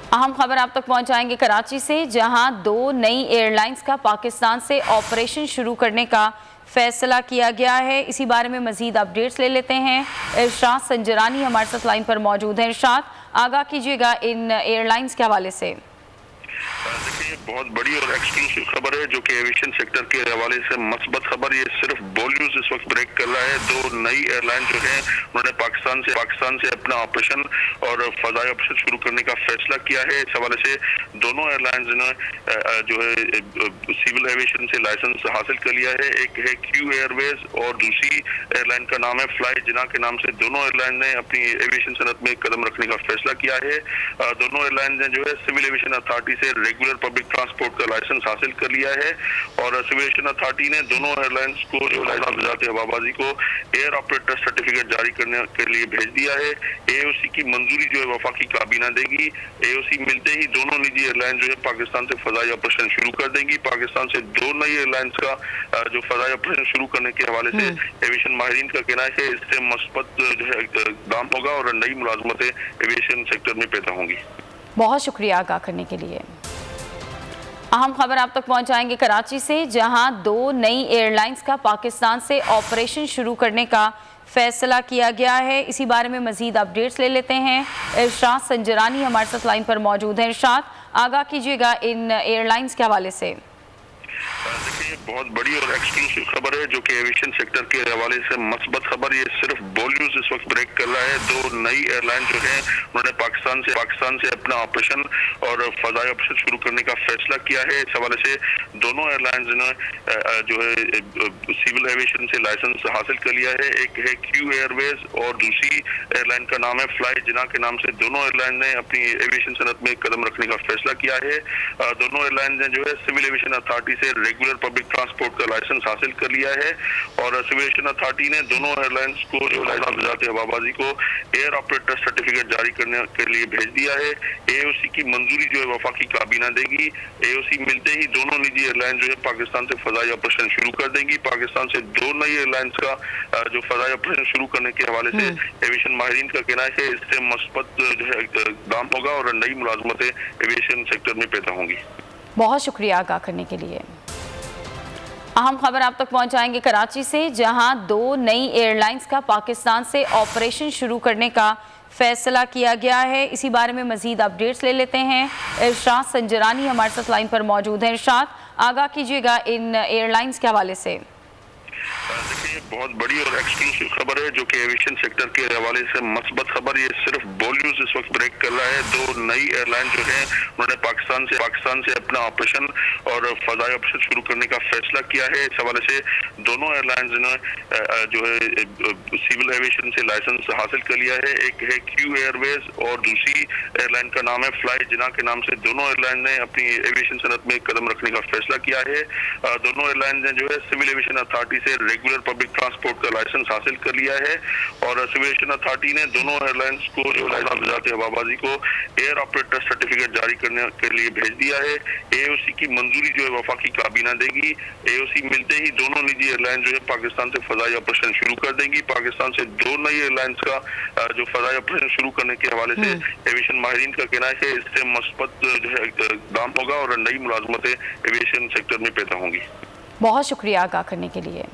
अहम खबर आप तक पहुंचाएंगे कराची से, जहां 2 नई एयरलाइंस का पाकिस्तान से ऑपरेशन शुरू करने का फैसला किया गया है। इसी बारे में मजीद अपडेट्स ले लेते हैं। इरशाद संजरानी हमारे साथ लाइन पर मौजूद है। इरशाद, आगाह कीजिएगा इन एयरलाइंस के हवाले से। देखिए, बहुत बड़ी और एक्सक्लूसिव खबर है जो कि एविएशन सेक्टर के हवाले से मस्बत खबर। ये सिर्फ बॉलीवुड इस वक्त ब्रेक कर रहा है। 2 नई एयरलाइन जो है उन्होंने पाकिस्तान से अपना ऑपरेशन और फजाई ऑपरेशन शुरू करने का फैसला किया है। इस हवाले से दोनों एयरलाइंस ने जो है सिविल एविएशन से लाइसेंस हासिल कर लिया है। एक है क्यू एयरवेज और दूसरी एयरलाइन का नाम है फ्लाई जिना के नाम से। दोनों एयरलाइन ने अपनी एविएशन सनत में कदम रखने का फैसला किया है। दोनों एयरलाइन ने जो है सिविल एविएशन अथॉरिटी से रेगुलर पब्लिक ट्रांसपोर्ट का लाइसेंस हासिल कर लिया है और सिविल एविएशन अथॉरिटी ने दोनों एयरलाइंस को जो हवाबाजी को एयर ऑपरेटर सर्टिफिकेट जारी करने के लिए भेज दिया है। एओसी की मंजूरी जो है वफाकी काबीना देगी। एओसी मिलते ही दोनों निजी एयरलाइन जो है पाकिस्तान से फजाई ऑपरेशन शुरू कर देंगी। पाकिस्तान से 2 नई एयरलाइंस का जो फजाई ऑपरेशन शुरू करने के हवाले से एविएशन माहिरीन का कहना है कि इससे मस्बत जो है इकदाम होगा और नई मुलाजमतें एविएशन सेक्टर में पैदा होंगी। बहुत शुक्रिया आगाह करने के लिए। अहम खबर आप तक पहुंचाएंगे कराची से, जहां 2 नई एयरलाइंस का पाकिस्तान से ऑपरेशन शुरू करने का फैसला किया गया है। इसी बारे में मजीद अपडेट्स ले लेते हैं। इरशाद संजरानी हमारे साथ लाइन पर मौजूद है। इरशाद, आगाह कीजिएगा इन एयरलाइंस के हवाले से। देखिए, बहुत बड़ी और एक्सक्लूसिव खबर है जो कि एविएशन सेक्टर के हवाले से मस्बत खबर। ये सिर्फ बॉलीवुड इस वक्त ब्रेक कर रहा है। 2 नई एयरलाइन जो है उन्होंने पाकिस्तान से अपना ऑपरेशन और फजाई ऑपरेशन शुरू करने का फैसला किया है। इस हवाले से दोनों एयरलाइंस ने जो है सिविल एविएशन से लाइसेंस हासिल कर लिया है। एक है क्यू एयरवेज और दूसरी एयरलाइन का नाम है फ्लाई जिना के नाम से। दोनों एयरलाइन ने अपनी एविएशन सनत में कदम रखने का फैसला किया है। दोनों एयरलाइन ने जो है सिविल एविएशन अथॉरिटी से रेगुलर पब्लिक ट्रांसपोर्ट का लाइसेंस हासिल कर लिया है और सिविल एविएशन अथॉरिटी ने दोनों एयरलाइंस को जो हवाबाजी को एयर ऑपरेटर सर्टिफिकेट जारी करने के लिए भेज दिया है। एओसी की मंजूरी जो है वफाकी काबीना देगी। एओसी मिलते ही दोनों निजी एयरलाइन जो है पाकिस्तान से फजाई ऑपरेशन शुरू कर देंगी। पाकिस्तान से 2 नई एयरलाइंस का जो फजाई ऑपरेशन शुरू करने के हवाले से एविएशन माहिरीन का कहना है कि इससे मस्बत जो है इकदाम होगा और नई मुलाजमतें एविएशन सेक्टर में पैदा होंगी। बहुत शुक्रिया आगाह करने के लिए। अहम खबर आप तक पहुंचाएंगे कराची से, जहां 2 नई एयरलाइंस का पाकिस्तान से ऑपरेशन शुरू करने का फैसला किया गया है। इसी बारे में मजीद अपडेट्स ले लेते हैं। इरशाद संजरानी हमारे साथ लाइन पर मौजूद है। इरशाद, आगाह कीजिएगा इन एयरलाइंस के हवाले से। देखिए, बहुत बड़ी और एक्सक्लूसिव खबर है जो कि एविएशन सेक्टर के हवाले से मस्बत खबर। ये सिर्फ बॉलीवुड इस वक्त ब्रेक कर रहा है। 2 नई एयरलाइन जो है उन्होंने पाकिस्तान से अपना ऑपरेशन और फजाई ऑपरेशन शुरू करने का फैसला किया है। इस हवाले से दोनों एयरलाइंस ने जो है सिविल एविएशन से लाइसेंस हासिल कर लिया है। एक है क्यू एयरवेज और दूसरी एयरलाइन का नाम है फ्लाई जिना के नाम से। दोनों एयरलाइन ने अपनी एविएशन सनत में कदम रखने का फैसला किया है। दोनों एयरलाइन ने जो है सिविल एविएशन अथॉरिटी से रेगुलर पब्लिक ट्रांसपोर्ट का लाइसेंस हासिल कर लिया है और सिविल एविएशन अथॉरिटी ने दोनों एयरलाइंस को जो हवाबाजी को एयर ऑपरेटर सर्टिफिकेट जारी करने के लिए भेज दिया है। एओसी की मंजूरी जो है वफाकी काबीना देगी। एओसी मिलते ही दोनों निजी एयरलाइन जो है पाकिस्तान से फजाई ऑपरेशन शुरू कर देंगी। पाकिस्तान से 2 नई एयरलाइंस का जो फजाई ऑपरेशन शुरू करने के हवाले से एविएशन माहिरीन का कहना है कि इससे मस्बत जो है इकदाम होगा और नई मुलाजमतें एविएशन सेक्टर में पैदा होंगी। बहुत शुक्रिया आगाह करने के लिए।